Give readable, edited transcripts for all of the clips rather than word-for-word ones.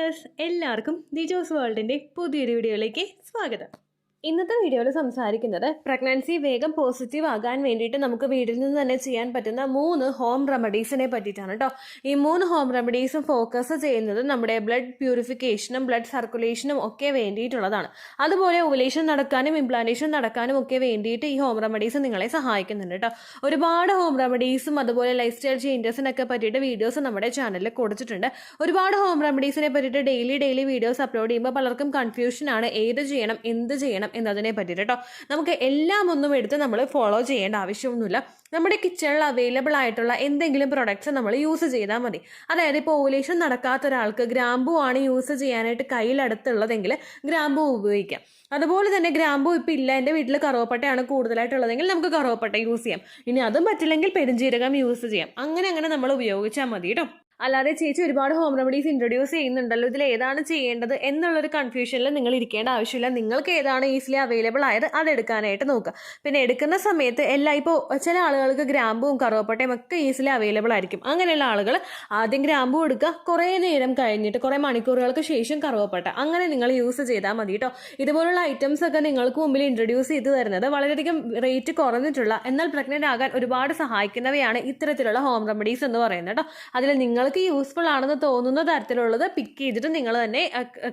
Dears, എല്ലാവർക്കും ദിജോസ് വേൾഡിൻ്റെ പുതിയൊരു വീഡിയോയിലേക്ക് സ്വാഗതം. ഇന്നത്തെ വീഡിയോയിൽ സംസാരിക്കുന്നത് പ്രഗ്നൻസി വേഗം പോസിറ്റീവ് ആകാൻ വേണ്ടിയിട്ട് നമുക്ക് വീട്ടിൽ നിന്ന് തന്നെ ചെയ്യാൻ പറ്റുന്ന 3 ഹോം റെമഡീസിനെ പറ്റിയിട്ടാണ് കേട്ടോ. ഈ 3 ഹോം റെമഡീസും ഫോക്കസ് ചെയ്യുന്നത് നമ്മുടെ ബ്ലഡ് പ്യൂരിഫിക്കേഷനും ബ്ലഡ് സർക്കുലേഷനും ഒക്കെ വേണ്ടിയിട്ടുള്ളതാണ്. അതുപോലെ ഓവുലേഷൻ നടക്കാനും ഇംപ്ലാന്റേഷൻ നടക്കാനും ഒക്കെ വേണ്ടിയിട്ട് ഈ ഹോം റെമഡീസ് നിങ്ങളെ സഹായിക്കുന്നുണ്ട് കേട്ടോ. ഒരുപാട് ഹോം റെമഡീസും അതുപോലെ ലൈഫ് സ്റ്റൈൽ ചേഞ്ചസിനൊക്കെ പറ്റിയിട്ട് വീഡിയോസ് നമ്മുടെ ചാനലിൽ കൊടുത്തിട്ടുണ്ട്. ഒരുപാട് ഹോം റെമഡീസിനെ പറ്റിയിട്ട് ഡെയിലി വീഡിയോസ് അപ്ലോഡ് ചെയ്യുമ്പോൾ പലർക്കും കൺഫ്യൂഷനാണ് ഏത് ചെയ്യണം എന്ത് ചെയ്യണം എന്നതിനെ പറ്റിയിട്ട് കേട്ടോ. നമുക്ക് എല്ലാം ഒന്നും എടുത്ത് നമ്മൾ ഫോളോ ചെയ്യേണ്ട ആവശ്യമൊന്നുമില്ല. നമ്മുടെ കിച്ചണിൽ അവൈലബിൾ ആയിട്ടുള്ള എന്തെങ്കിലും പ്രൊഡക്ട്സ് നമ്മൾ യൂസ് ചെയ്താൽ മതി. അതായത് ഇപ്പോൾ ഓവുലേഷൻ നടക്കാത്ത ഒരാൾക്ക് ഗ്രാമ്പൂ ആണ് യൂസ് ചെയ്യാനായിട്ട് കയ്യിലടുത്തുള്ളതെങ്കിൽ ഗ്രാമ്പൂ ഉപയോഗിക്കാം. അതുപോലെ തന്നെ ഗ്രാമ്പൂ ഇപ്പം ഇല്ല, എൻ്റെ വീട്ടിൽ കറുവപ്പട്ടയാണ് കൂടുതലായിട്ടുള്ളതെങ്കിൽ നമുക്ക് കറുവപ്പട്ട യൂസ് ചെയ്യാം. ഇനി അതും പറ്റില്ലെങ്കിൽ പെരുംജീരകം യൂസ് ചെയ്യാം. അങ്ങനെ നമ്മൾ ഉപയോഗിച്ചാൽ മതി കേട്ടോ. അല്ലാതെ ചേച്ചി ഒരുപാട് ഹോം റെമഡീസ് ഇൻട്രൊഡ്യൂസ് ചെയ്യുന്നുണ്ടല്ലോ, ഇതിൽ ഏതാണ് ചെയ്യേണ്ടത് എന്നുള്ളൊരു കൺഫ്യൂഷനിൽ നിങ്ങൾ ഇരിക്കേണ്ട ആവശ്യമില്ല. നിങ്ങൾക്ക് ഏതാണ് ഈസിലി അവൈലബിൾ ആയത് അതെടുക്കാനായിട്ട് നോക്കുക. പിന്നെ എടുക്കുന്ന സമയത്ത് ഇപ്പോൾ ചില ആളുകൾക്ക് ഗ്രാമ്പും കറുവപ്പട്ടയും ഒക്കെ ഈസിലി അവൈലബിൾ ആയിരിക്കും. അങ്ങനെയുള്ള ആളുകൾ ആദ്യം ഗ്രാമ്പൂ എടുക്കുക, കുറേ നേരം കഴിഞ്ഞിട്ട് കുറേ മണിക്കൂറുകൾക്ക് ശേഷം കറുവപ്പട്ട, അങ്ങനെ നിങ്ങൾ യൂസ് ചെയ്താൽ മതി കേട്ടോ. ഇതുപോലുള്ള ഐറ്റംസ് ഒക്കെ നിങ്ങൾക്ക് മുമ്പിൽ ഇൻട്രൊഡ്യൂസ് ചെയ്ത് തരുന്നത് വളരെയധികം റേറ്റ് കുറഞ്ഞിട്ടുള്ള എന്നാൽ പ്രഗ്നൻ്റ് ആകാൻ ഒരുപാട് സഹായിക്കുന്നവയാണ് ഇത്തരത്തിലുള്ള ഹോം റെമഡീസ് എന്ന് പറയുന്നത് കേട്ടോ. അതിൽ നിങ്ങൾക്ക് യൂസ്ഫുൾ ആണെന്ന് തോന്നുന്ന തരത്തിലുള്ളത് പിക്ക് ചെയ്തിട്ട് നിങ്ങൾ തന്നെ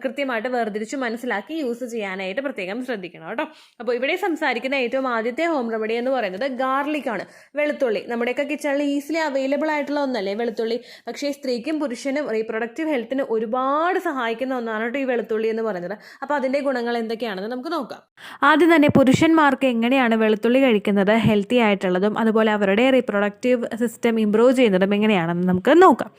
കൃത്യമായിട്ട് വേർതിരിച്ച് മനസ്സിലാക്കി യൂസ് ചെയ്യാനായിട്ട് പ്രത്യേകം ശ്രദ്ധിക്കണം കേട്ടോ. അപ്പോൾ ഇവിടെ സംസാരിക്കുന്ന ഏറ്റവും ആദ്യത്തെ ഹോം റെമഡി എന്ന് പറയുന്നത് ഗാർലിക് ആണ്, വെളുത്തുള്ളി. നമ്മുടെയൊക്കെ കിച്ചണിൽ ഈസിലി അവൈലബിൾ ആയിട്ടുള്ള ഒന്നല്ലേ വെളുത്തുള്ളി. പക്ഷേ സ്ത്രീക്കും പുരുഷനും റീപ്രൊഡക്റ്റീവ് ഹെൽത്തിന് ഒരുപാട് സഹായിക്കുന്ന ഒന്നാണ് കേട്ടോ ഈ വെളുത്തുള്ളി എന്ന് പറയുന്നത്. അപ്പോൾ അതിൻ്റെ ഗുണങ്ങൾ എന്തൊക്കെയാണെന്ന് നമുക്ക് നോക്കാം. ആദ്യം തന്നെ പുരുഷന്മാർക്ക് എങ്ങനെയാണ് വെളുത്തുള്ളി കഴിക്കുന്നത് ഹെൽത്തി ആയിട്ടുള്ളതും അതുപോലെ അവരുടെ റീപ്രൊഡക്റ്റീവ് സിസ്റ്റം ഇംപ്രൂവ് ചെയ്യുന്നതും എങ്ങനെയാണെന്ന് നമുക്ക് നോക്കാം.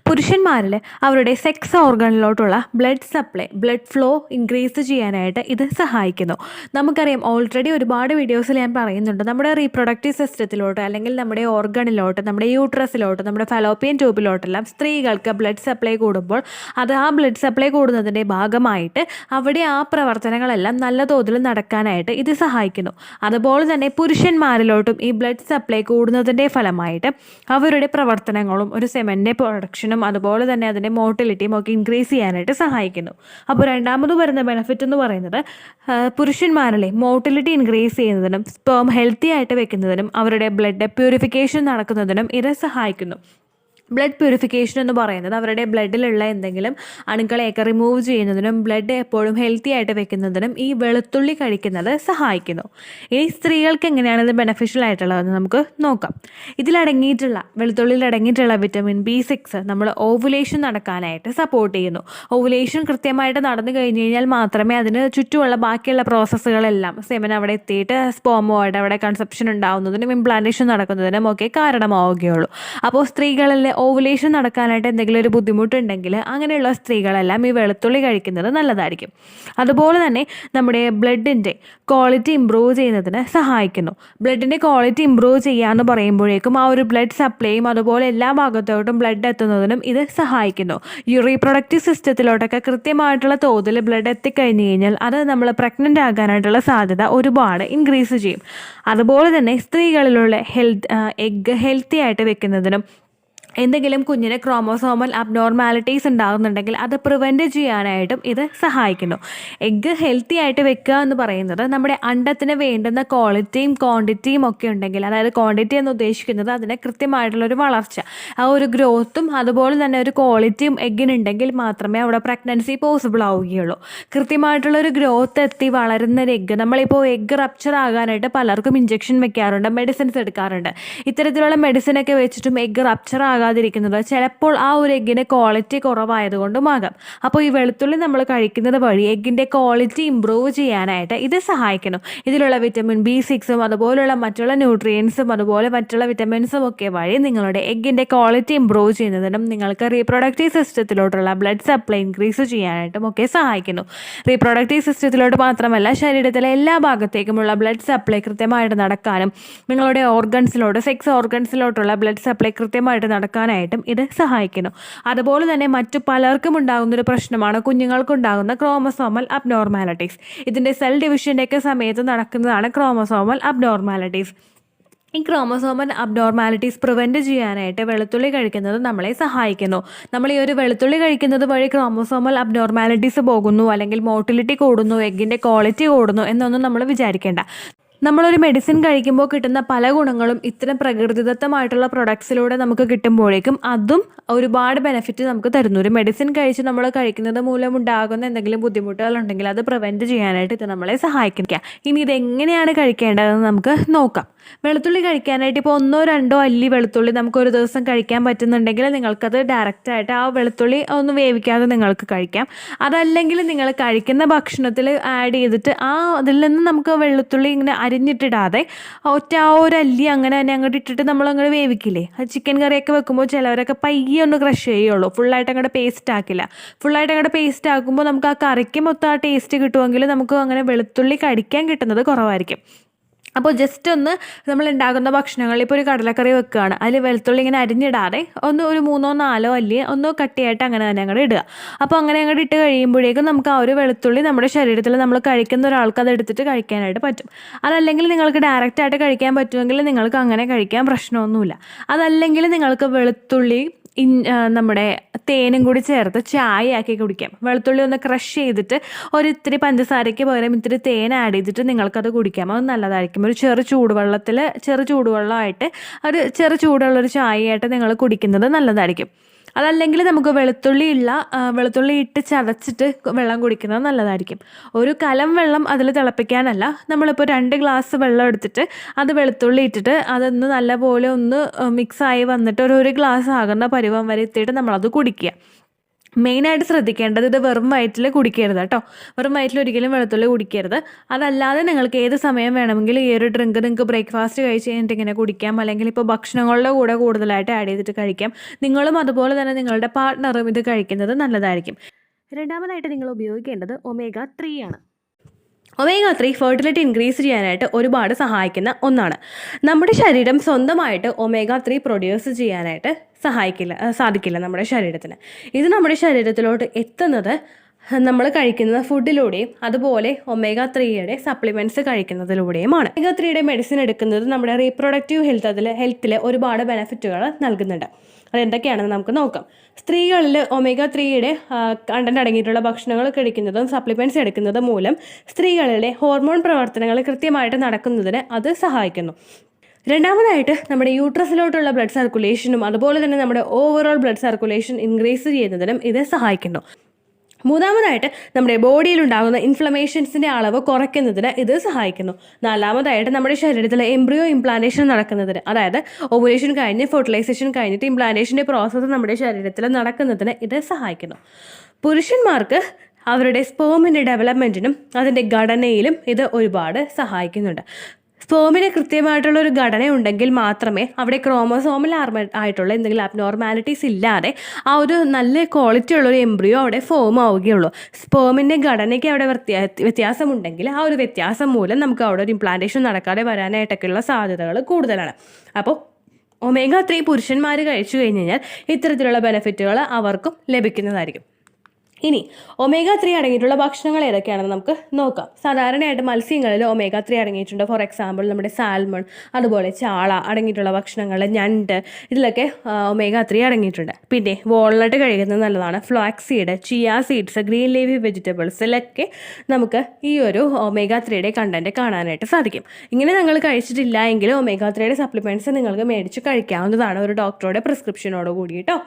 പുരുഷന്മാരിൽ അവരുടെ സെക്സ് ഓർഗനിലോട്ടുള്ള blood supply, blood flow increase ചെയ്യാനായിട്ട് ഇത് സഹായിക്കുന്നു. നമുക്കറിയാം, ഓൾറെഡി ഒരുപാട് വീഡിയോസിൽ ഞാൻ പറയുന്നുണ്ട്, നമ്മുടെ റീപ്രൊഡക്റ്റീവ് സിസ്റ്റത്തിലോട്ട് അല്ലെങ്കിൽ നമ്മുടെ ഓർഗണിലോട്ട്, നമ്മുടെ യൂട്രസിലോട്ട്, നമ്മുടെ ഫലോപ്പിയൻ ട്യൂബിലോട്ടെല്ലാം സ്ത്രീകൾക്ക് ബ്ലഡ് സപ്ലൈ കൂടുമ്പോൾ അത് ആ ബ്ലഡ് സപ്ലൈ കൂടുന്നതിൻ്റെ ഭാഗമായിട്ട് അവിടെ ആ പ്രവർത്തനങ്ങളെല്ലാം നല്ല തോതിൽ നടക്കാനായിട്ട് ഇത് സഹായിക്കുന്നു. അതുപോലെ തന്നെ പുരുഷന്മാരിലോട്ടും ഈ ബ്ലഡ് സപ്ലൈ കൂടുന്നതിൻ്റെ ഫലമായിട്ട് അവരുടെ പ്രവർത്തനങ്ങളും ഒരു സെമൻ്റെ പ്രൊഡക്ഷനും അതുപോലെ തന്നെ അതിൻ്റെ മോട്ടിലിറ്റിയും ഒക്കെ ഇൻക്രീസ് ചെയ്യാനായിട്ട് സഹായിക്കുന്നു. അപ്പോൾ രണ്ടാമത് വരുന്ന ബെനിഫിറ്റ് എന്ന് പറയുന്നത് പുരുഷന്മാരിലെ മോട്ടിലിറ്റി ഇൻക്രീസ് ചെയ്യുന്നതിനും സ്പേം ഹെൽത്തി ആയിട്ട് വെക്കുന്നതിനും അവരുടെ ബ്ലഡ് പ്യൂരിഫിക്കേഷൻ നടക്കുന്നതിനും ഇത് സഹായിക്കുന്നു. ബ്ലഡ് പ്യൂരിഫിക്കേഷൻ എന്ന് പറയുന്നത് അവരുടെ ബ്ലഡിലുള്ള എന്തെങ്കിലും അണുക്കളെയൊക്കെ റിമൂവ് ചെയ്യുന്നതിനും ബ്ലഡ് എപ്പോഴും ഹെൽത്തി ആയിട്ട് വെക്കുന്നതിനും ഈ വെളുത്തുള്ളി കഴിക്കുന്നത് സഹായിക്കുന്നു. ഇനി സ്ത്രീകൾക്ക് എങ്ങനെയാണ് ഇത് ബെനഫിഷ്യൽ ആയിട്ടുള്ളതെന്ന് നമുക്ക് നോക്കാം. വെളുത്തുള്ളിയിൽ അടങ്ങിയിട്ടുള്ള വിറ്റമിൻ B6 നമ്മൾ ഓവുലേഷൻ നടക്കാനായിട്ട് സപ്പോർട്ട് ചെയ്യുന്നു. ഓവുലേഷൻ കൃത്യമായിട്ട് നടന്നു കഴിഞ്ഞ് കഴിഞ്ഞാൽ മാത്രമേ അതിന് ചുറ്റുമുള്ള ബാക്കിയുള്ള പ്രോസസ്സുകളെല്ലാം സെമൻ അവിടെ എത്തിയിട്ട് സ്പോമോയുടെ അവിടെ കൺസെപ്ഷൻ ഉണ്ടാകുന്നതിനും ഇംപ്ലാന്റേഷൻ നടക്കുന്നതിനും ഒക്കെ കാരണമാവുകയുള്ളൂ. അപ്പോൾ സ്ത്രീകളിൽ ഓവുലേഷൻ നടക്കാനായിട്ട് എന്തെങ്കിലും ഒരു ബുദ്ധിമുട്ടുണ്ടെങ്കിൽ അങ്ങനെയുള്ള സ്ത്രീകളെല്ലാം ഈ വെളുത്തുള്ളി കഴിക്കുന്നത് നല്ലതായിരിക്കും. അതുപോലെ തന്നെ നമ്മുടെ ബ്ലഡിൻ്റെ ക്വാളിറ്റി ഇമ്പ്രൂവ് ചെയ്യുന്നതിന് സഹായിക്കുന്നു. ബ്ലഡിൻ്റെ ക്വാളിറ്റി ഇമ്പ്രൂവ് ചെയ്യാമെന്ന് പറയുമ്പോഴേക്കും ആ ഒരു ബ്ലഡ് സപ്ലൈയും അതുപോലെ എല്ലാ ഭാഗത്തോട്ടും ബ്ലഡ് എത്തുന്നതിനും ഇത് സഹായിക്കുന്നു. ഈ റീപ്രൊഡക്റ്റീവ് സിസ്റ്റത്തിലോട്ടൊക്കെ കൃത്യമായിട്ടുള്ള തോതിൽ ബ്ലഡ് എത്തിക്കഴിഞ്ഞ് കഴിഞ്ഞാൽ അത് നമ്മൾ പ്രഗ്നൻ്റ് ആകാനായിട്ടുള്ള സാധ്യത ഒരുപാട് ഇൻക്രീസ് ചെയ്യും. അതുപോലെ തന്നെ സ്ത്രീകളിലുള്ള എഗ്ഗ് ഹെൽത്തി ആയിട്ട് വെക്കുന്നതിനും എന്തെങ്കിലും കുഞ്ഞിന് ക്രോമോസോമൽ അബ്നോർമാലിറ്റീസ് ഉണ്ടാകുന്നുണ്ടെങ്കിൽ അത് പ്രിവെൻറ്റ് ചെയ്യാനായിട്ടും ഇത് സഹായിക്കുന്നു. എഗ്ഗ് ഹെൽത്തി ആയിട്ട് വെക്കുക എന്ന് പറയുന്നത് നമ്മുടെ അണ്ടത്തിന് വേണ്ടുന്ന ക്വാളിറ്റിയും ക്വാണ്ടിറ്റിയും ഒക്കെ ഉണ്ടെങ്കിൽ, അതായത് ക്വാണ്ടിറ്റി എന്ന് ഉദ്ദേശിക്കുന്നത് അതിന് കൃത്യമായിട്ടുള്ളൊരു വളർച്ച, ആ ഒരു ഗ്രോത്തും അതുപോലെ തന്നെ ഒരു ക്വാളിറ്റിയും എഗ്ഗിനുണ്ടെങ്കിൽ മാത്രമേ അവിടെ പ്രഗ്നൻസി പോസിബിൾ ആവുകയുള്ളൂ. കൃത്യമായിട്ടുള്ളൊരു ഗ്രോത്ത് എത്തി വളരുന്നൊരു എഗ്ഗ്, നമ്മളിപ്പോൾ എഗ്ഗ് റപ്ചർ ആകാനായിട്ട് പലർക്കും ഇഞ്ചക്ഷൻ വെക്കാറുണ്ട്, മെഡിസിൻസ് എടുക്കാറുണ്ട്. ഇത്തരത്തിലുള്ള മെഡിസിനൊക്കെ വെച്ചിട്ടും എഗ്ഗ് റപ്ചർ ആകാതിരിക്കുന്നത് ചിലപ്പോൾ ആ ഒരു എഗ്ഗിൻ്റെ ക്വാളിറ്റി കുറവായതുകൊണ്ടും ആകാം. അപ്പോൾ ഈ വെളുത്തുള്ളി നമ്മൾ കഴിക്കുന്നത് വഴി എഗ്ഗിൻ്റെ ക്വാളിറ്റി ഇമ്പ്രൂവ് ചെയ്യാനായിട്ട് ഇത് സഹായിക്കുന്നു. ഇതിലുള്ള വിറ്റമിൻ B6 അതുപോലുള്ള മറ്റുള്ള ന്യൂട്രിയൻസും അതുപോലെ മറ്റുള്ള വിറ്റമിൻസും ഒക്കെ വഴി നിങ്ങളുടെ എഗ്ഗിൻ്റെ ക്വാളിറ്റി ഇമ്പ്രൂവ് ചെയ്യുന്നതിനും നിങ്ങൾക്ക് റീപ്രൊഡക്റ്റീവ് സിസ്റ്റത്തിലോട്ടുള്ള ബ്ലഡ് സപ്ലൈ ഇൻക്രീസ് ചെയ്യാനായിട്ടും ഒക്കെ സഹായിക്കുന്നു. റീപ്രൊഡക്റ്റീവ് സിസ്റ്റത്തിലോട്ട് മാത്രമല്ല, ശരീരത്തിലെ എല്ലാ ഭാഗത്തേക്കുമുള്ള ബ്ലഡ് സപ്ലൈ കൃത്യമായിട്ട് നടക്കാനും നിങ്ങളുടെ ഓർഗൻസിലോട്ട്, സെക്സ് ഓർഗൻസിലോട്ടുള്ള ബ്ലഡ് സപ്ലൈ കൃത്യമായിട്ട് നടക്കാനായിട്ടും ഇത് സഹായിക്കുന്നു. അതുപോലെ തന്നെ മറ്റു പലർക്കും ഉണ്ടാകുന്നൊരു പ്രശ്നമാണ് കുഞ്ഞുങ്ങൾക്കുണ്ടാകുന്ന ക്രോമസോമൽ അബ്നോർമാലിറ്റീസ്. ഇതിൻ്റെ സെൽ ഡിവിഷൻ്റെയൊക്കെ സമയത്ത് നടക്കുന്നതാണ് ക്രോമസോമൽ അബ്നോർമാലിറ്റീസ്. ഈ ക്രോമസോമൽ അബ്നോർമാലിറ്റീസ് പ്രിവെൻറ്റ് ചെയ്യാനായിട്ട് വെളുത്തുള്ളി കഴിക്കുന്നത് നമ്മളെ സഹായിക്കുന്നു. നമ്മൾ ഈ ഒരു വെളുത്തുള്ളി കഴിക്കുന്നത് വഴി ക്രോമസോമൽ അബ്നോർമാലിറ്റീസ് പോകുന്നു, അല്ലെങ്കിൽ മോട്ടിലിറ്റി കൂടുന്നു, എഗ്ഗിൻ്റെ ക്വാളിറ്റി കൂടുന്നു എന്നൊന്നും നമ്മൾ വിചാരിക്കേണ്ട. നമ്മളൊരു മെഡിസിൻ കഴിക്കുമ്പോൾ കിട്ടുന്ന പല ഗുണങ്ങളും ഇത്തരം പ്രകൃതിദത്തമായിട്ടുള്ള പ്രൊഡക്ട്സിലൂടെ നമുക്ക് കിട്ടുമ്പോഴേക്കും അതും ഒരുപാട് ബെനിഫിറ്റ് നമുക്ക് തരുന്നു. ഒരു മെഡിസിൻ കഴിച്ച് നമ്മൾ കഴിക്കുന്നത് മൂലം ഉണ്ടാകുന്ന എന്തെങ്കിലും ബുദ്ധിമുട്ടുകളുണ്ടെങ്കിൽ അത് പ്രിവെൻറ്റ് ചെയ്യാനായിട്ട് ഇത് നമ്മളെ സഹായിക്കുക. ഇനി ഇതെങ്ങനെയാണ് കഴിക്കേണ്ടതെന്ന് നമുക്ക് നോക്കാം. വെളുത്തുള്ളി കഴിക്കാനായിട്ട് ഇപ്പോൾ 1-2 അല്ലി വെളുത്തുള്ളി നമുക്കൊരു ദിവസം കഴിക്കാൻ പറ്റുന്നുണ്ടെങ്കിൽ നിങ്ങൾക്കത് ഡയറക്റ്റായിട്ട് ആ വെളുത്തുള്ളി ഒന്ന് വേവിക്കാതെ നിങ്ങൾക്ക് കഴിക്കാം. അതല്ലെങ്കിൽ നിങ്ങൾ കഴിക്കുന്ന ഭക്ഷണത്തിൽ ആഡ് ചെയ്തിട്ട് അതിൽ നിന്ന് നമുക്ക് വെളുത്തുള്ളി ഇങ്ങനെ അരിഞ്ഞിട്ടിടാതെ ആ ഒരു അല്ലി അങ്ങനെ തന്നെ അങ്ങോട്ട് ഇട്ടിട്ട് നമ്മളങ്ങോട്ട് വേവിക്കില്ലേ. അത് ചിക്കൻ കറിയൊക്കെ വെക്കുമ്പോൾ ചിലവരൊക്കെ പയ്യെ ഒന്ന് ക്രഷ് ചെയ്യുള്ളൂ, ഫുള്ളായിട്ട് അങ്ങോട്ട് പേസ്റ്റ് ആക്കില്ല. ഫുള്ളായിട്ട് അങ്ങോട്ട് പേസ്റ്റ് ആക്കുമ്പോൾ നമുക്ക് ആ കറിക്ക് മൊത്തം ആ ടേസ്റ്റ് കിട്ടുമെങ്കിൽ നമുക്ക് അങ്ങനെ വെളുത്തുള്ളി കടിക്കാൻ കിട്ടുന്നത് കുറവായിരിക്കും. അപ്പോൾ ജസ്റ്റ് ഒന്ന് നമ്മൾ ഉണ്ടാക്കുന്ന ഭക്ഷണങ്ങളിൽ ഇപ്പോൾ ഒരു കടലക്കറി വെക്കുകയാണ്, അതിൽ വെളുത്തുള്ളി ഇങ്ങനെ അരിഞ്ഞിടാതെ ഒരു 3-4 അല്ലി ഒന്ന് കട്ടിയായിട്ട് അങ്ങനെ തന്നെ അങ്ങോട്ട് ഇടുക. അപ്പോൾ അങ്ങനെ അങ്ങോട്ട് ഇട്ട് കഴിയുമ്പോഴേക്കും നമുക്ക് ആ ഒരു വെളുത്തുള്ളി നമ്മുടെ ശരീരത്തിൽ നമ്മൾ കഴിക്കുന്ന ഒരാൾക്ക് അത് എടുത്തിട്ട് കഴിക്കാനായിട്ട് പറ്റും. അതല്ലെങ്കിൽ നിങ്ങൾക്ക് ഡയറക്റ്റായിട്ട് കഴിക്കാൻ പറ്റുമെങ്കിൽ നിങ്ങൾക്ക് അങ്ങനെ കഴിക്കാൻ പ്രശ്നമൊന്നുമില്ല. അതല്ലെങ്കിൽ നിങ്ങൾക്ക് വെളുത്തുള്ളി നമ്മുടെ തേനും കൂടി ചേർത്ത് ചായ ആക്കി കുടിക്കാം. വെളുത്തുള്ളി ഒന്ന് ക്രഷ് ചെയ്തിട്ട് ഇത്തിരി പഞ്ചസാരയ്ക്ക് പകരം ഇത്തിരി തേൻ ആഡ് ചെയ്തിട്ട് നിങ്ങൾക്കത് കുടിക്കാം. അത് നല്ലതായിരിക്കും. ഒരു ചെറു ചൂടുവെള്ളമായിട്ട് ചെറു ചൂടുള്ളൊരു ചായയായിട്ട് നിങ്ങൾ കുടിക്കുന്നത് നല്ലതായിരിക്കും. അതല്ലെങ്കിൽ നമുക്ക് വെളുത്തുള്ളി ഇട്ട് ചതച്ചിട്ട് വെള്ളം കുടിക്കുന്നത് നല്ലതായിരിക്കും. ഒരു കലം വെള്ളം അതിൽ തിളപ്പിക്കാനല്ല, നമ്മളിപ്പോൾ 2 ഗ്ലാസ് വെള്ളം എടുത്തിട്ട് അത് വെളുത്തുള്ളി ഇട്ടിട്ട് അതൊന്ന് നല്ലപോലെ ഒന്ന് മിക്സായി വന്നിട്ട് ഒരു ഗ്ലാസ് ആകുന്ന പരുവം വരെ എത്തിയിട്ട് നമ്മളത് കുടിക്കുക. മെയിനായിട്ട് ശ്രദ്ധിക്കേണ്ടത് ഇത് വെറും വയറ്റിൽ കുടിക്കരുത് കേട്ടോ. വെറും വയറ്റിൽ ഒരിക്കലും വെളുത്തുള്ളി കുടിക്കരുത്. അതല്ലാതെ നിങ്ങൾക്ക് ഏത് സമയം വേണമെങ്കിലും ഈ ഒരു ഡ്രിങ്ക് നിങ്ങൾക്ക് ബ്രേക്ക്ഫാസ്റ്റ് കഴിച്ച് കഴിഞ്ഞിട്ട് ഇങ്ങനെ കുടിക്കാം, അല്ലെങ്കിൽ ഇപ്പോൾ ഭക്ഷണങ്ങളുടെ കൂടെ കൂടുതലായിട്ട് ആഡ് ചെയ്തിട്ട് കഴിക്കാം. നിങ്ങളും അതുപോലെ തന്നെ നിങ്ങളുടെ പാർട്ട്ണറും ഇത് കഴിക്കുന്നത് നല്ലതായിരിക്കും. രണ്ടാമതായിട്ട് നിങ്ങൾ ഉപയോഗിക്കേണ്ടത് omega-3 ആണ്. omega-3 ഫെർട്ടിലിറ്റി ഇൻക്രീസ് ചെയ്യാനായിട്ട് ഒരുപാട് സഹായിക്കുന്ന ഒന്നാണ്. നമ്മുടെ ശരീരം സ്വന്തമായിട്ട് omega-3 പ്രൊഡ്യൂസ് ചെയ്യാനായിട്ട് സാധിക്കില്ല നമ്മുടെ ശരീരത്തിന്. ഇത് നമ്മുടെ ശരീരത്തിലോട്ട് എത്തുന്നത് നമ്മൾ കഴിക്കുന്ന ഫുഡിലൂടെയും അതുപോലെ omega-3യുടെ സപ്ലിമെൻറ്റ്സ് കഴിക്കുന്നതിലൂടെയുമാണ്. omega-3യുടെ മെഡിസിൻ എടുക്കുന്നത് നമ്മുടെ റീപ്രൊഡക്റ്റീവ് ഹെൽത്തിൽ ഒരുപാട് ബെനിഫിറ്റുകൾ നൽകുന്നുണ്ട്. അതെന്തൊക്കെയാണെന്ന് നമുക്ക് നോക്കാം. സ്ത്രീകളിൽ omega-3യുടെ കണ്ടന്റ് അടങ്ങിയിട്ടുള്ള ഭക്ഷണങ്ങൾ കഴിക്കുന്നതും സപ്ലിമെൻറ്റ്സ് എടുക്കുന്നതും മൂലം സ്ത്രീകളിലെ ഹോർമോൺ പ്രവർത്തനങ്ങൾ കൃത്യമായിട്ട് നടക്കുന്നതിന് അത് സഹായിക്കുന്നു. രണ്ടാമതായിട്ട് നമ്മുടെ യൂട്രസിലോട്ടുള്ള ബ്ലഡ് സർക്കുലേഷനും അതുപോലെ തന്നെ നമ്മുടെ ഓവറോൾ ബ്ലഡ് സർക്കുലേഷൻ ഇൻക്രീസ് ചെയ്യുന്നതിനും ഇത് സഹായിക്കുന്നു. മൂന്നാമതായിട്ട് നമ്മുടെ ബോഡിയിലുണ്ടാകുന്ന ഇൻഫ്ലമേഷൻസിൻ്റെ അളവ് കുറയ്ക്കുന്നതിന് ഇത് സഹായിക്കുന്നു. നാലാമതായിട്ട് നമ്മുടെ ശരീരത്തിൽ എംബ്രിയോ ഇംപ്ലാന്റേഷൻ നടക്കുന്നതിന്, അതായത് ഓവുലേഷൻ കഴിഞ്ഞ് ഫെർട്ടിലൈസേഷൻ കഴിഞ്ഞിട്ട് ഇംപ്ലാന്റേഷൻ്റെ പ്രോസസ്സ് നമ്മുടെ ശരീരത്തിൽ നടക്കുന്നതിന് ഇത് സഹായിക്കുന്നു. പുരുഷന്മാർക്ക് അവരുടെ സ്പേമിൻ്റെ ഡെവലപ്മെൻറ്റിനും അതിൻ്റെ ഘടനയിലും ഇത് ഒരുപാട് സഹായിക്കുന്നുണ്ട്. സ്പേമിന് കൃത്യമായിട്ടുള്ള ഒരു ഘടന ഉണ്ടെങ്കിൽ മാത്രമേ അവിടെ ക്രോമസോമൽ ആയിട്ടുള്ള എന്തെങ്കിലും അബ്നോർമാലിറ്റീസ് ഇല്ലാതെ ആ ഒരു നല്ല ക്വാളിറ്റി ഉള്ളൊരു എംബ്രിയോ അവിടെ ഫോം ആവുകയുള്ളൂ. സ്പേമിൻ്റെ ഘടനയ്ക്ക് അവിടെ വ്യത്യാസമുണ്ടെങ്കിൽ ആ ഒരു വ്യത്യാസം മൂലം നമുക്ക് അവിടെ ഒരു ഇംപ്ലാന്റേഷൻ നടക്കാതെ വരാനായിട്ടൊക്കെയുള്ള സാധ്യതകൾ കൂടുതലാണ്. അപ്പോൾ omega-3 പുരുഷന്മാർ കഴിച്ചു കഴിഞ്ഞ് കഴിഞ്ഞാൽ ഇത്തരത്തിലുള്ള ബെനിഫിറ്റുകൾ അവർക്കും ലഭിക്കുന്നതായിരിക്കും. ഇനി omega-3 അടങ്ങിയിട്ടുള്ള ഭക്ഷണങ്ങൾ ഏതൊക്കെയാണെന്ന് നമുക്ക് നോക്കാം. സാധാരണയായിട്ട് മത്സ്യങ്ങളിൽ omega-3 അടങ്ങിയിട്ടുണ്ട്. ഫോർ എക്സാമ്പിൾ നമ്മുടെ സാൽമൺ, അതുപോലെ ചാള അടങ്ങിയിട്ടുള്ള ഭക്ഷണങ്ങൾ, ഞണ്ട്, ഇതിലൊക്കെ omega-3 അടങ്ങിയിട്ടുണ്ട്. പിന്നെ വാൾനട്ട് കഴിക്കുന്നത് നല്ലതാണ്. Flax seed, chia seeds, green leafy വെജിറ്റബിൾസിലൊക്കെ നമുക്ക് ഈ ഒരു omega-3യുടെ കണ്ടന്റ് കാണാനായിട്ട് സാധിക്കും. ഇങ്ങനെ നിങ്ങൾ കഴിച്ചിട്ടില്ല എങ്കിൽ omega-3യുടെ സപ്ലിമെൻറ്റ്സ് നിങ്ങൾക്ക് മേടിച്ച് കഴിക്കാവുന്നതാണ് ഒരു ഡോക്ടറുടെ പ്രിസ്ക്രിപ്ഷനോട് കൂടിയിട്ടോ.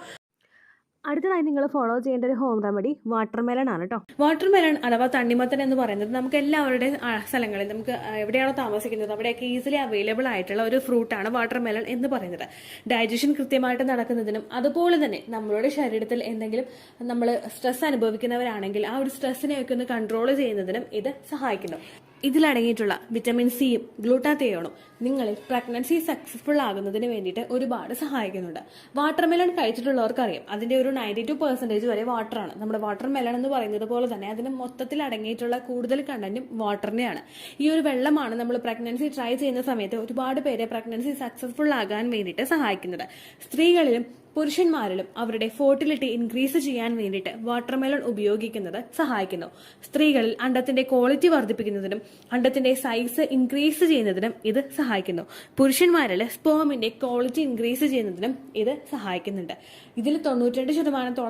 അടുത്തതായി നിങ്ങൾ ഫോളോ ചെയ്യേണ്ട ഒരു ഹോം റെമഡി വാട്ടർമെലൺ ആണ് കേട്ടോ. വാട്ടർമെലൺ അഥവാ തണ്ണിമത്തൻ എന്ന് പറയുന്നത് നമുക്ക് എല്ലാവരുടെയും സ്ഥലങ്ങളിൽ നമുക്ക് എവിടെയാണോ താമസിക്കുന്നത് അവിടെയൊക്കെ ഈസിലി അവൈലബിൾ ആയിട്ടുള്ള ഒരു ഫ്രൂട്ടാണ് വാട്ടർമെലൺ എന്ന് പറയുന്നത്. ഡൈജഷൻ കൃത്യമായിട്ട് നടക്കുന്നതിനും അതുപോലെ തന്നെ നമ്മളുടെ ശരീരത്തിൽ എന്തെങ്കിലും നമ്മൾ സ്ട്രെസ് അനുഭവിക്കുന്നവരാണെങ്കിൽ ആ ഒരു സ്ട്രെസ്സിനെയൊക്കെ ഒന്ന് കൺട്രോൾ ചെയ്യുന്നതിനും ഇത് സഹായിക്കുന്നു. ഇതിലടങ്ങിയിട്ടുള്ള വിറ്റമിൻ സിയും ഗ്ലൂട്ടാത്തയോണും നിങ്ങളിൽ പ്രഗ്നൻസി സക്സസ്ഫുൾ ആകുന്നതിന് വേണ്ടിയിട്ട് ഒരുപാട് സഹായിക്കുന്നുണ്ട്. വാട്ടർമെലൺ കഴിച്ചിട്ടുള്ളവർക്കറിയാം അതിൻ്റെ ഒരു 92% വരെ വാട്ടറാണ്. നമ്മുടെ വാട്ടർമെലൺ എന്ന് പറയുന്നത് പോലെ തന്നെ അതിന് മൊത്തത്തിൽ അടങ്ങിയിട്ടുള്ള കൂടുതൽ കണ്ടന്റും വാട്ടറിനെയാണ്. ഈ ഒരു വെള്ളമാണ് നമ്മൾ പ്രഗ്നൻസി ട്രൈ ചെയ്യുന്ന സമയത്ത് ഒരുപാട് പേരെ പ്രഗ്നൻസി സക്സസ്ഫുൾ ആകാൻ വേണ്ടിയിട്ട് സഹായിക്കുന്നത്. സ്ത്രീകളിലും പുരുഷന്മാരിലും അവരുടെ ഫോർട്ടിലിറ്റി ഇൻക്രീസ് ചെയ്യാൻ വേണ്ടിയിട്ട് വാട്ടർമെലൺ ഉപയോഗിക്കുന്നത് സഹായിക്കുന്നു. സ്ത്രീകളിൽ അണ്ടത്തിന്റെ ക്വാളിറ്റി വർദ്ധിപ്പിക്കുന്നതിനും അണ്ടത്തിന്റെ സൈസ് ഇൻക്രീസ് ചെയ്യുന്നതിനും ഇത് സഹായിക്കുന്നു. പുരുഷന്മാരിൽ സ്പേമിന്റെ ക്വാളിറ്റി ഇൻക്രീസ് ചെയ്യുന്നതിനും ഇത് സഹായിക്കുന്നുണ്ട്. ഇതിൽ 92%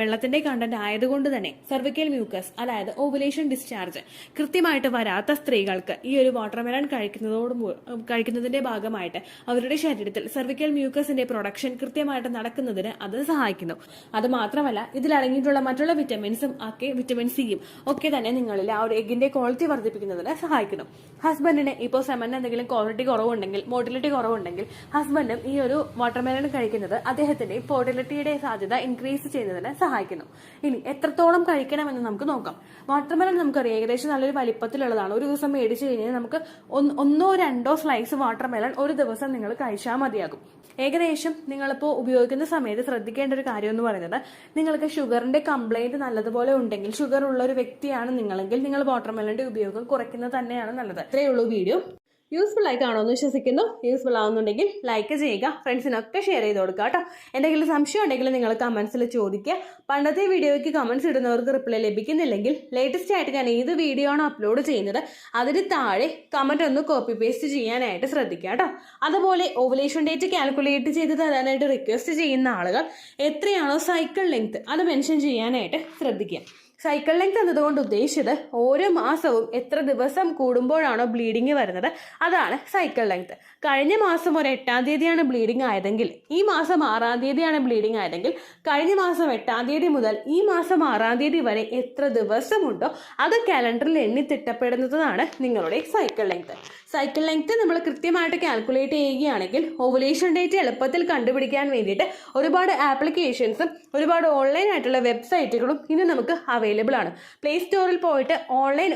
വെള്ളത്തിന്റെ കണ്ടന്റ് ആയതുകൊണ്ട് തന്നെ സെർവിക്കൽ മ്യൂക്കസ്, അതായത് ഓവുലേഷൻ ഡിസ്ചാർജ് കൃത്യമായിട്ട് വരാത്ത സ്ത്രീകൾക്ക് ഈ ഒരു വാട്ടർമെലൺ കഴിക്കുന്നതിന്റെ ഭാഗമായിട്ട് അവരുടെ ശരീരത്തിൽ സെർവിക്കൽ മ്യൂക്കസിന്റെ പ്രൊഡക്ഷൻ കൃത്യമായിട്ട് നടക്കുന്നതിന് അത് സഹായിക്കുന്നു. അത് മാത്രമല്ല, ഇതിൽ അടങ്ങിയിട്ടുള്ള മറ്റുള്ള വിറ്റമിൻസും ഒക്കെ, വിറ്റമിൻ സിയും ഒക്കെ തന്നെ നിങ്ങളിൽ ആ ഒരു എഗ്ഗിന്റെ ക്വാളിറ്റി വർദ്ധിപ്പിക്കുന്നതിന് സഹായിക്കുന്നു. ഹസ്ബൻഡിന് ഇപ്പോൾ സെമന് എന്തെങ്കിലും ക്വാളിറ്റി കുറവുണ്ടെങ്കിൽ, മോട്ടിലിറ്റി കുറവുണ്ടെങ്കിൽ ഹസ്ബൻഡും ഈ ഒരു വാട്ടർമെലൺ കഴിക്കുന്നത് അദ്ദേഹത്തിന്റെ ഫോർട്ടിലിറ്റിയുടെ സാധ്യത ഇൻക്രീസ് ചെയ്യുന്നതിന് സഹായിക്കുന്നു. ഇനി എത്രത്തോളം കഴിക്കണമെന്ന് നമുക്ക് നോക്കാം. വാട്ടർമെലൺ നമുക്കറിയാം ഏകദേശം നല്ലൊരു വലിപ്പത്തിലുള്ളതാണ്. ഒരു ദിവസം മേടിച്ചു കഴിഞ്ഞാൽ നമുക്ക് 1-2 സ്ലൈസ് വാട്ടർമെലൺ ഒരു ദിവസം നിങ്ങൾ കഴിച്ചാൽ മതിയാകും. ഏകദേശം നിങ്ങളിപ്പോൾ ഉപയോഗിക്കുന്ന സമയത്ത് ശ്രദ്ധിക്കേണ്ട ഒരു കാര്യം എന്ന് പറയുന്നത്, നിങ്ങൾക്ക് ഷുഗറിന്റെ കംപ്ലൈന്റ് നല്ലതുപോലെ ഉണ്ടെങ്കിൽ, ഷുഗർ ഉള്ള ഒരു വ്യക്തിയാണ് നിങ്ങളെങ്കിൽ, നിങ്ങൾ വാട്ടർമെലന്റെ ഉപയോഗം കുറയ്ക്കുന്നത് തന്നെയാണ് നല്ലത്. ഇത്രയേ ഉള്ളൂ വീഡിയോ. യൂസ്ഫുൾ ആയി കാണുമെന്ന് വിശ്വസിക്കുന്നു. യൂസ്ഫുൾ ആവുന്നുണ്ടെങ്കിൽ ലൈക്ക് ചെയ്യുക, ഫ്രണ്ട്സിനൊക്കെ ഷെയർ ചെയ്ത് കൊടുക്കുക കേട്ടോ. എന്തെങ്കിലും സംശയം ഉണ്ടെങ്കിൽ നിങ്ങൾ കമന്റ്സിൽ ചോദിക്കുക. പണ്ടത്തെ വീഡിയോയ്ക്ക് കമന്റ്സ് ഇടുന്നവർക്ക് റിപ്ലൈ ലഭിക്കുന്നില്ലെങ്കിൽ ലേറ്റസ്റ്റ് ആയിട്ട് ഞാൻ ഏത് വീഡിയോ ആണ് അപ്ലോഡ് ചെയ്യുന്നത് അതിന് താഴെ കമന്റ് ഒന്ന് കോപ്പി പേസ്റ്റ് ചെയ്യാനായിട്ട് ശ്രദ്ധിക്കുക കേട്ടോ. അതുപോലെ ഓവുലേഷൻ ഡേറ്റ് കാൽക്കുലേറ്റ് ചെയ്ത് തരാനായിട്ട് റിക്വസ്റ്റ് ചെയ്യുന്ന ആളുകൾ എത്രയാണോ സൈക്കിൾ ലെങ്ത് അത് മെൻഷൻ ചെയ്യാനായിട്ട് ശ്രദ്ധിക്കുക. സൈക്കിൾ ലെങ്ത് എന്നതുകൊണ്ട് ഉദ്ദേശിച്ചത് ഓരോ മാസവും എത്ര ദിവസം കൂടുമ്പോഴാണോ ബ്ലീഡിങ് വരുന്നത് അതാണ് സൈക്കിൾ ലെങ്ത്. കഴിഞ്ഞ മാസം ഒരു 8-ാം തീയതിയാണ് ബ്ലീഡിങ് ആയതെങ്കിൽ ഈ മാസം 6-ാം തീയതിയാണ് ബ്ലീഡിങ് ആയതെങ്കിൽ കഴിഞ്ഞ മാസം 8-ാം തീയതി മുതൽ ഈ മാസം 6-ാം തീയതി വരെ എത്ര ദിവസമുണ്ടോ അത് കാലണ്ടറിൽ എണ്ണി തിട്ടപ്പെടുന്നതാണ് നിങ്ങളുടെ സൈക്കിൾ ലെങ്ത്. സൈക്കിൾ ലെങ്ത് നമ്മൾ കൃത്യമായിട്ട് കാൽക്കുലേറ്റ് ചെയ്യുകയാണെങ്കിൽ ഓവുലേഷൻ ഡേറ്റ് എളുപ്പത്തിൽ കണ്ടുപിടിക്കാൻ വേണ്ടിയിട്ട് ഒരുപാട് ആപ്ലിക്കേഷൻസും ഒരുപാട് ഓൺലൈൻ ആയിട്ടുള്ള വെബ്സൈറ്റുകളും ഇന്ന് നമുക്ക് അവൈലബിൾ ആണ്. പ്ലേ സ്റ്റോറിൽ പോയിട്ട് ഓൺലൈൻ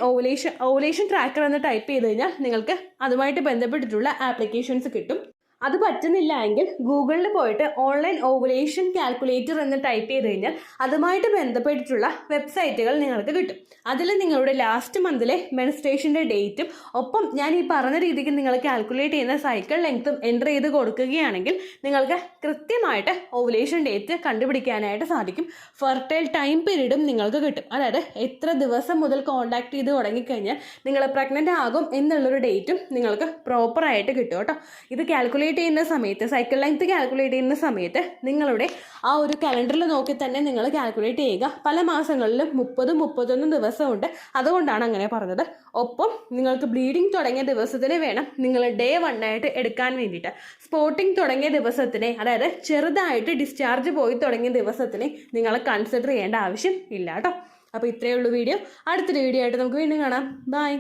ഓവുലേഷൻ ട്രാക്കർ എന്ന് ടൈപ്പ് ചെയ്ത് കഴിഞ്ഞാൽ നിങ്ങൾക്ക് അതുമായിട്ട് ബന്ധപ്പെട്ടിട്ടുള്ള ആപ്ലിക്കേഷൻസ് കിട്ടും. അത് പറ്റുന്നില്ല എങ്കിൽ ഗൂഗിളിൽ പോയിട്ട് ഓൺലൈൻ ഓവുലേഷൻ കാൽക്കുലേറ്റർ എന്ന് ടൈപ്പ് ചെയ്ത് കഴിഞ്ഞാൽ അതുമായിട്ട് ബന്ധപ്പെട്ടിട്ടുള്ള വെബ്സൈറ്റുകൾ നിങ്ങൾക്ക് കിട്ടും. അതിൽ നിങ്ങളുടെ ലാസ്റ്റ് മന്തിലെ മെൻസ്ട്രേഷൻ്റെ ഡേറ്റും ഒപ്പം ഞാൻ ഈ പറഞ്ഞ രീതിക്ക് നിങ്ങൾ കാൽക്കുലേറ്റ് ചെയ്യുന്ന സൈക്കിൾ ലെങ്ത്തും എൻ്റർ ചെയ്ത് കൊടുക്കുകയാണെങ്കിൽ നിങ്ങൾക്ക് കൃത്യമായിട്ട് ഓവുലേഷൻ ഡേറ്റ് കണ്ടുപിടിക്കാനായിട്ട് സാധിക്കും. ഫെർട്ടൈൽ ടൈം പീരീഡും നിങ്ങൾക്ക് കിട്ടും. അതായത് എത്ര ദിവസം മുതൽ കോൺടാക്ട് ചെയ്ത് തുടങ്ങിക്കഴിഞ്ഞാൽ നിങ്ങൾ പ്രഗ്നൻ്റ് ആകും എന്നുള്ളൊരു ഡേറ്റും നിങ്ങൾക്ക് പ്രോപ്പറായിട്ട് കിട്ടും കേട്ടോ. ഇത് കാൽക്കുലേറ്റ് ചെയ്യുന്ന സമയത്ത്, സൈക്കിൾ ലെങ്ത് കാൽക്കുലേറ്റ് ചെയ്യുന്ന സമയത്ത് നിങ്ങളുടെ ആ ഒരു കലണ്ടറിൽ നോക്കി തന്നെ നിങ്ങൾ കാൽക്കുലേറ്റ് ചെയ്യുക. പല മാസങ്ങളിലും 30-31 ദിവസമുണ്ട്, അതുകൊണ്ടാണ് അങ്ങനെ പറഞ്ഞത്. ഒപ്പം നിങ്ങൾക്ക് ബ്ലീഡിങ് തുടങ്ങിയ ദിവസത്തിന് വേണം നിങ്ങൾ ഡേ 1 ആയിട്ട് എടുക്കാൻ വേണ്ടിയിട്ട്. സ്പോട്ടിങ് തുടങ്ങിയ ദിവസത്തിനെ, അതായത് ചെറുതായിട്ട് ഡിസ്ചാർജ് പോയി തുടങ്ങിയ ദിവസത്തിനെ നിങ്ങൾ കൺസിഡർ ചെയ്യേണ്ട ആവശ്യം ഇല്ല കേട്ടോ. അപ്പോൾ ഇത്രയേ ഉള്ളൂ വീഡിയോ. അടുത്തൊരു വീഡിയോ ആയിട്ട് നമുക്ക് വീണ്ടും കാണാം. ബൈ.